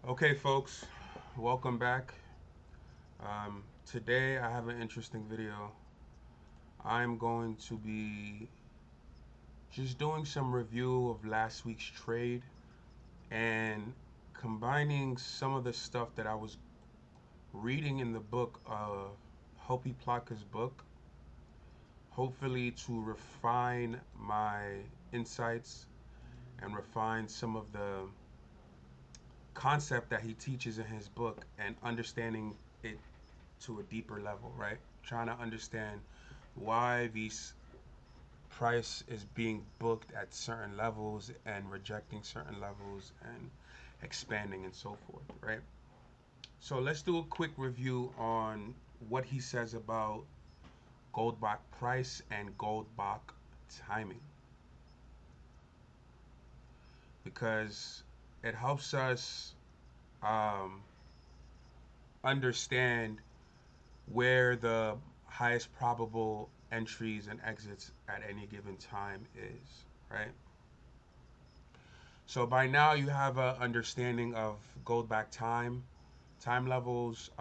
Okay, folks, welcome back. Today I have an interesting video. I'm going to be just doing some review of last week's trade and combining some of the stuff that I was reading in the book, Hopi Plaka's book, hopefully to refine my insights and refine some of the concept that he teaches in his book and understanding it to a deeper level, right? Trying to understand why these price is being booked at certain levels and rejecting certain levels and expanding and so forth, right? So let's do a quick review on what he says about Goldbach price and Goldbach timing because it helps us um, understand where the highest probable entries and exits at any given time is, right? So by now you have an understanding of Goldbach time levels,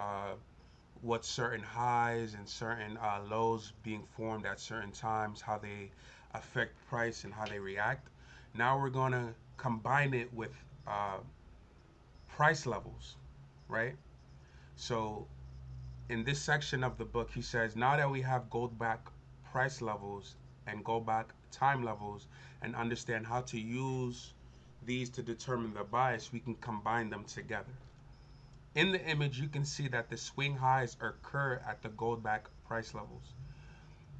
what certain highs and certain lows being formed at certain times, how they affect price and how they react. Now we're going to combine it with uh, price levels, right? So in this section of the book, he says, now that we have Goldbach price levels and Goldbach time levels and understand how to use these to determine the bias, we can combine them together. In the image, you can see that the swing highs occur at the Goldbach price levels.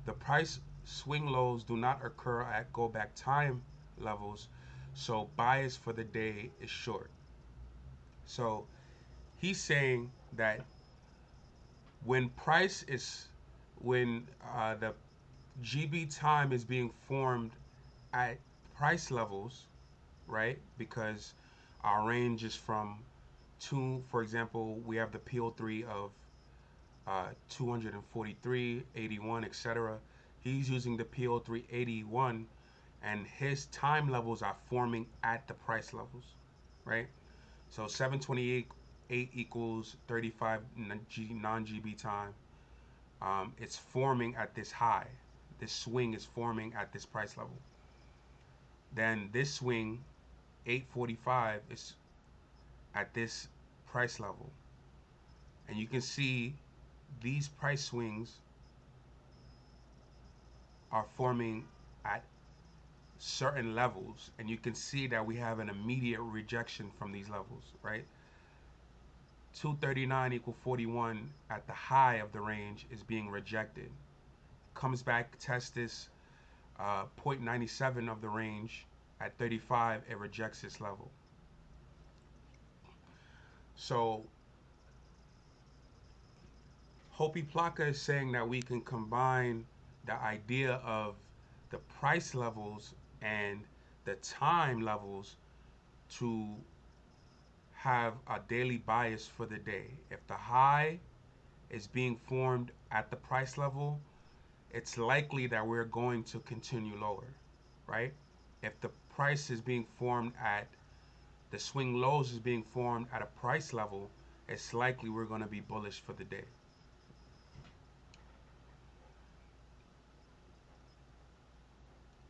The price swing lows do not occur at Goldbach time levels, so bias for the day is short. So he's saying that when price is when the GB time is being formed at price levels, right? Because our range is from two, for example, we have the PO3 of 243, 81, etc. He's using the PO3 81, and his time levels are forming at the price levels, right? So 728 8 equals 35 non-GB time. It's forming at this high. This swing is forming at this price level. Then this swing 845 is at this price level. And you can see these price swings are forming at certain levels, and you can see that we have an immediate rejection from these levels, right? 239 equal 41 at the high of the range is being rejected. Comes back, tests this 0.97 of the range at 35, it rejects this level. So Hopi Plaka is saying that we can combine the idea of the price levels and the time levels to have a daily bias for the day. If the high is being formed at the price level, it's likely that we're going to continue lower, right? If the price is being formed at the swing lows is being formed at a price level, it's likely we're going to be bullish for the day.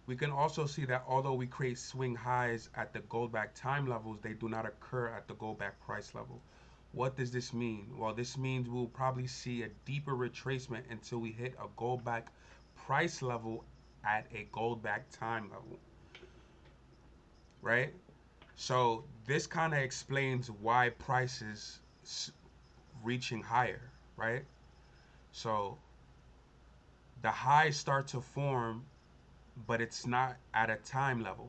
We can also see that although we create swing highs at the Goldbach time levels, they do not occur at the Goldbach price level. What does this mean? Well, this means we'll probably see a deeper retracement until we hit a Goldbach price level at a Goldbach time level, right? So this kind of explains why prices reaching higher, right? So the highs start to form, but it's not at a time level,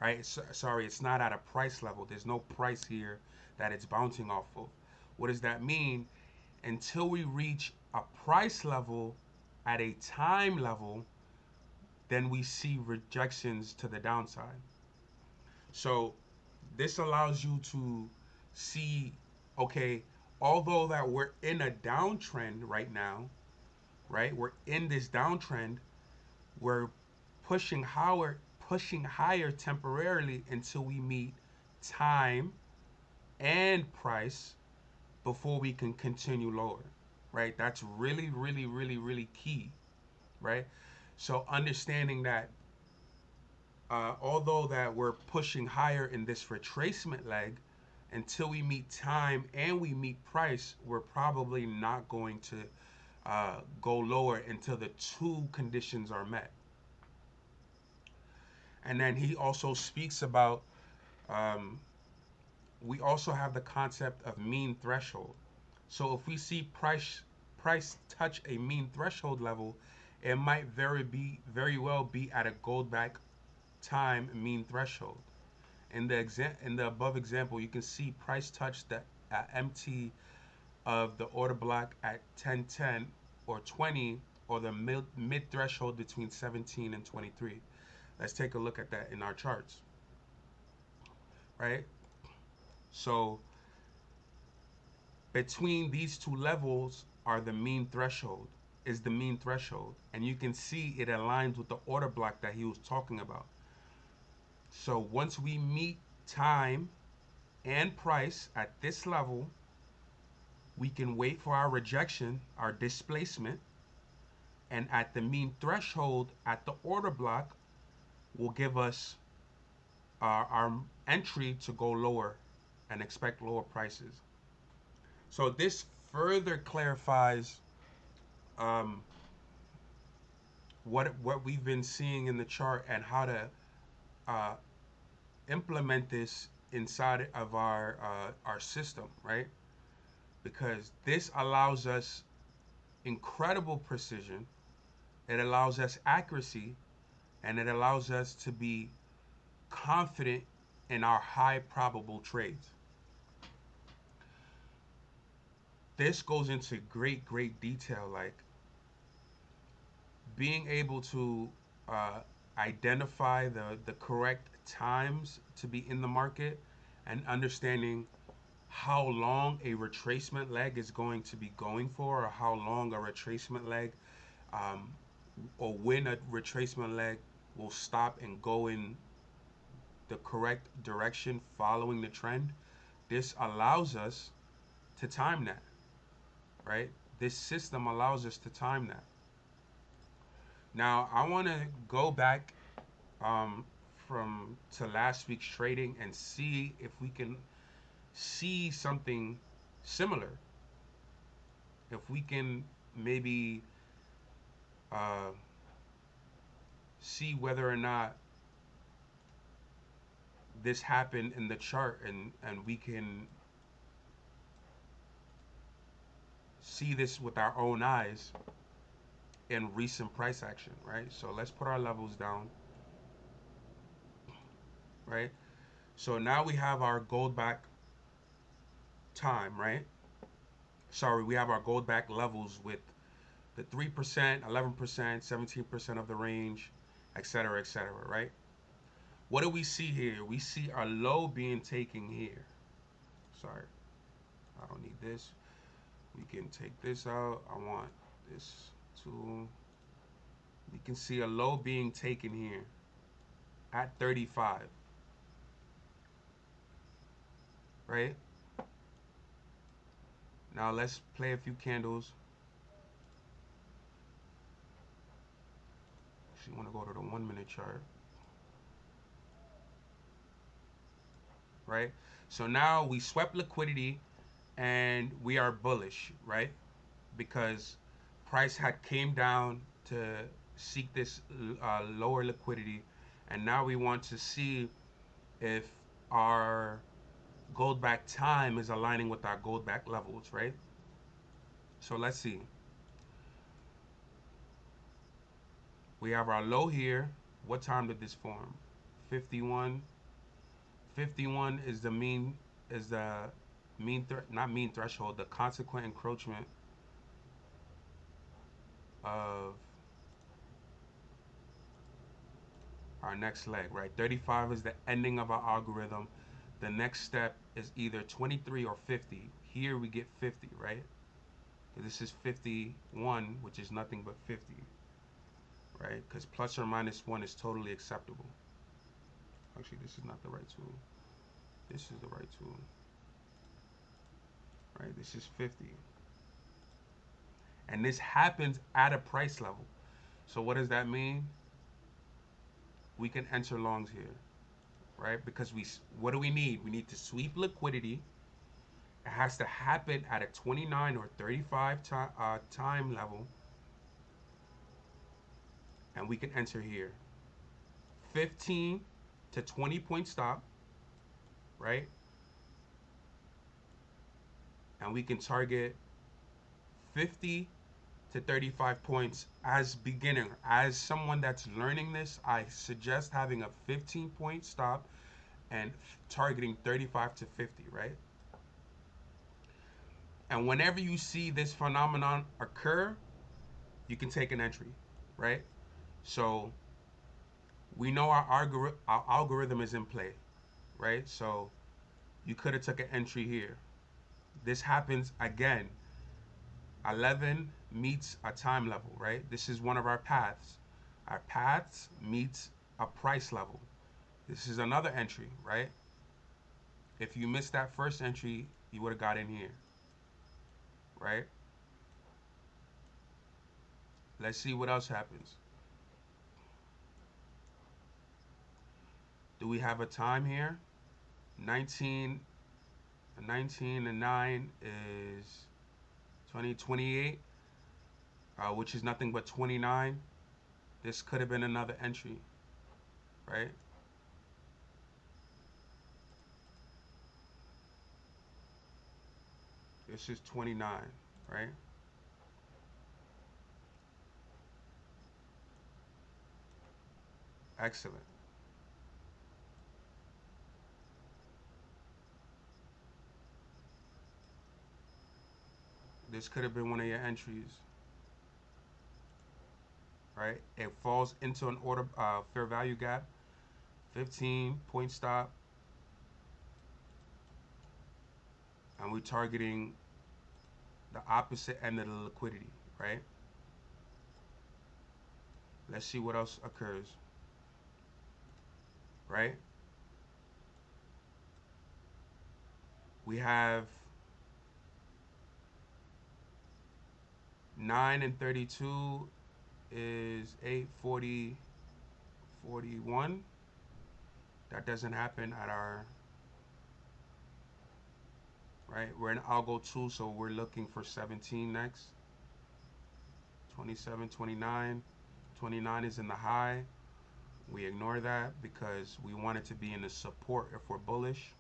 right? Sorry, it's not at a price level. There's no price here that it's bouncing off of. What does that mean? Until we reach a price level at a time level, then we see rejections to the downside. So this allows you to see, okay, although that we're in a downtrend right now, right? We're in this downtrend, we're pushing higher temporarily until we meet time, and price before we can continue lower, right? That's really, really, really, really key, right? So understanding that although that we're pushing higher in this retracement leg, until we meet time and we meet price, we're probably not going to go lower until the two conditions are met. And then he also speaks about um, we also have the concept of mean threshold. So if we see price touch a mean threshold level, it might very well be at a Goldbach time mean threshold. In the above example, you can see price touch the MT of the order block at 1010 or 20, or the mid threshold between 17 and 23. Let's take a look at that in our charts, right? So between these two levels are the mean threshold, is the mean threshold. And you can see it aligns with the order block that he was talking about. So once we meet time and price at this level, we can wait for our rejection, our displacement, and at the mean threshold at the order block will give us our entry to go lower and expect lower prices. So this further clarifies um, what we've been seeing in the chart and how to uh, implement this inside of our system, right? Because this allows us incredible precision, it allows us accuracy, and it allows us to be confident in our high probable trades. This goes into great detail, like being able to uh, identify the correct times to be in the market, and understanding how long a retracement leg is going to be going for, or how long a retracement leg um, or when a retracement leg will stop and go in the correct direction following the trend. This allows us to time that, right? This system allows us to time that. Now, I want to go back um, from to last week's trading and see if we can see something similar. If we can maybe uh, see whether or not this happened in the chart, and we can see this with our own eyes in recent price action, right? So let's put our levels down, right? So now we have our Goldbach time, right? Sorry, we have our Goldbach levels with the 3%, 11%, 17% of the range, etc., right? What do we see here? We see our low being taken here. Sorry, I don't need this. We can take this out. I want this to. We can see a low being taken here at 35, right? Now let's play a few candles. Actually, want to go to the 1 minute chart, right? So now we swept liquidity and we are bullish, right? Because price had came down to seek this lower liquidity, and now we want to see if our Goldbach time is aligning with our Goldbach levels, right? So let's see. We have our low here. What time did this form? 51. 51 is the not mean threshold, the consequent encroachment of our next leg, right? 35 is the ending of our algorithm. The next step is either 23 or 50. Here we get 50, right? This is 51, which is nothing but 50, right? Because plus or minus 1 is totally acceptable. Actually, this is not the right tool. This is the right tool. right? This is 50. And this happens at a price level. So what does that mean? We can enter longs here, right? Because what do we need? We need to sweep liquidity. It has to happen at a 29 or 35 time level, and we can enter here. 15 to 20 point stop, right? And we can target 50 to 35 points as beginner. As someone that's learning this, I suggest having a 15 point stop and targeting 35 to 50, right? And whenever you see this phenomenon occur, you can take an entry, right? So we know our algorithm is in play, right? So you could have took an entry here. This happens again. 11 meets a time level, right? This is one of our paths. Our paths meets a price level. This is another entry, right? If you missed that first entry, you would have got in here, right? Let's see what else happens. Do we have a time here? 19, 19 and 9 is 28, which is nothing but 29. This could have been another entry, right? This is 29, right? Excellent. This could have been one of your entries, right? It falls into an order fair value gap, 15 point stop, and we're targeting the opposite end of the liquidity, right? Let's see what else occurs, right? We have 9 and 32 is 840, 41. That doesn't happen at our, right? We're in algo 2, so we're looking for 17 next. 27, 29. 29 is in the high. We ignore that because we want it to be in the support if we're bullish.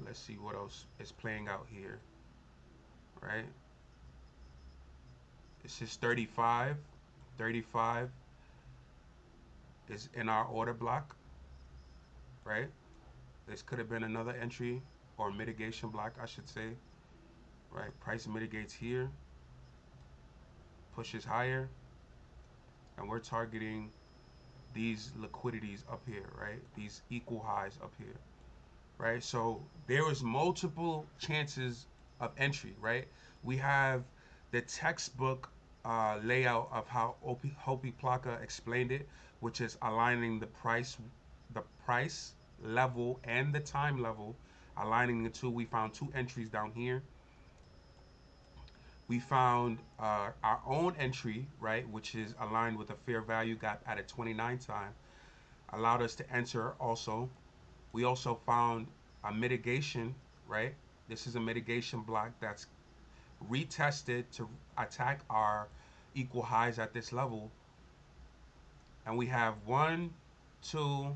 Let's see what else is playing out here, right? This is 35. 35 is in our order block, right? This could have been another entry or mitigation block, I should say, right? Price mitigates here, pushes higher, and we're targeting these liquidities up here, right? These equal highs up here, right? So there is multiple chances of entry, right? We have the textbook layout of how Hopi Plaka explained it, which is aligning the price level and the time level, aligning the two. We found two entries down here. We found our own entry, right, which is aligned with a fair value gap at a 29 time, allowed us to enter also. We also found a mitigation, right? This is a mitigation block that's retested to attack our equal highs at this level. And we have 1, 2,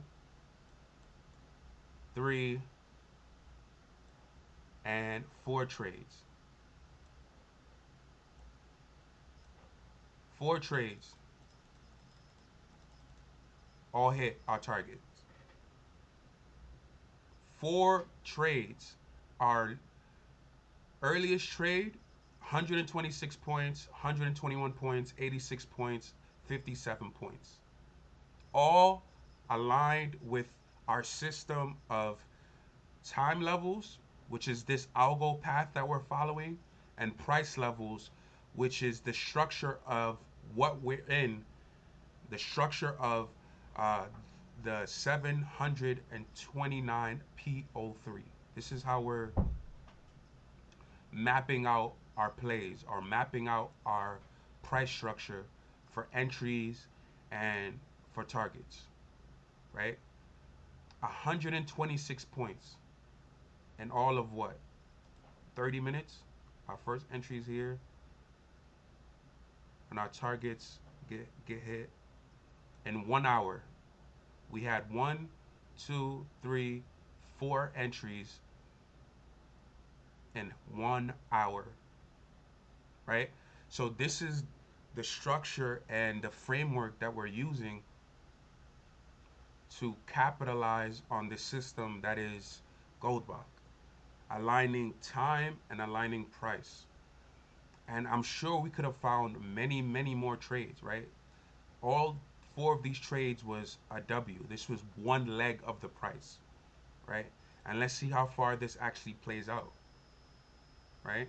3, and 4 trades. 4 trades all hit our targets. 4 trades. Our earliest trade, 126 points, 121 points, 86 points, 57 points. All aligned with our system of time levels, which is this algo path that we're following, and price levels, which is the structure of what we're in, the structure of uh, the 729 P03. This is how we're mapping out our plays or mapping out our price structure for entries and for targets, right? 126 points in all of what? 30 minutes? Our first entries here and our targets get hit in 1 hour. We had one, two, three, four entries in 1 hour, right? So this is the structure and the framework that we're using to capitalize on the system that is Goldbach, aligning time and aligning price. And I'm sure we could have found many, many more trades, right? All four of these trades was a W. This was one leg of the price, right? And let's see how far this actually plays out, right?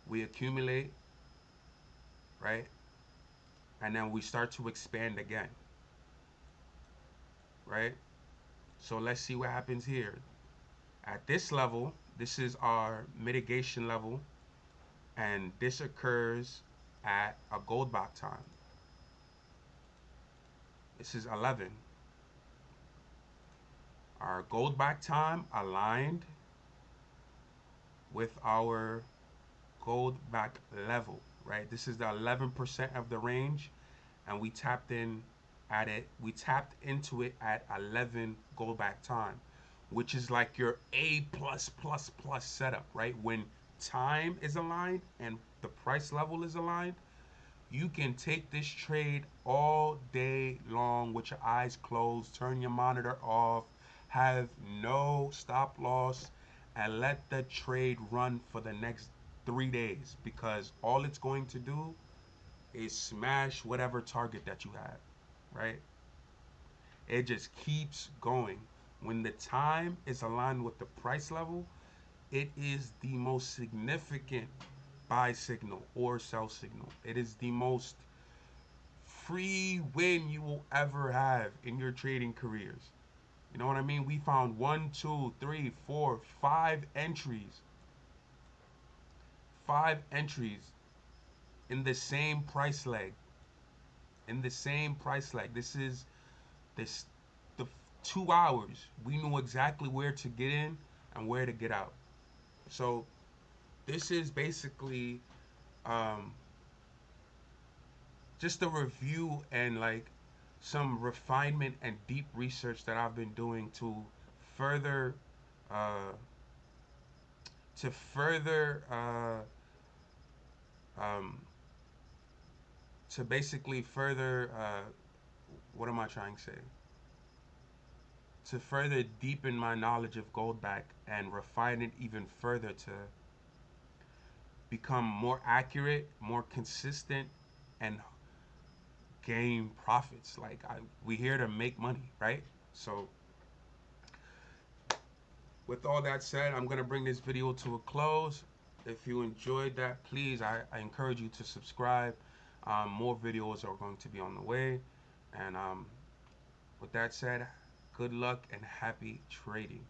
We accumulate, right? And then we start to expand again, right? So let's see what happens here. At this level, this is our mitigation level, and this occurs at a Goldbach time. This is 11. Our Goldbach time aligned with our Goldbach level, right? This is the 11% of the range, and we tapped in at it. We tapped into it at 11 Goldbach time, which is like your A plus plus plus setup, right? When time is aligned and the price level is aligned, you can take this trade all day long with your eyes closed, turn your monitor off, have no stop loss, and let the trade run for the next 3 days, because all it's going to do is smash whatever target that you have, right? It just keeps going. When the time is aligned with the price level, it is the most significant buy signal or sell signal. It is the most free win you will ever have in your trading careers. You know what I mean? We found one, two, three, four, five entries in the same price leg. In the same price leg. This is this the 2 hours. We knew exactly where to get in and where to get out. So this is basically um, just a review and like some refinement and deep research that I've been doing further uh, to further um, to basically further what am I trying to say? To further deepen my knowledge of Goldbach and refine it even further to become more accurate, more consistent, and gain profits. We here to make money, right? So with all that said, I'm gonna bring this video to a close. If you enjoyed that, please, I encourage you to subscribe. More videos are going to be on the way. And with that said, good luck and happy trading.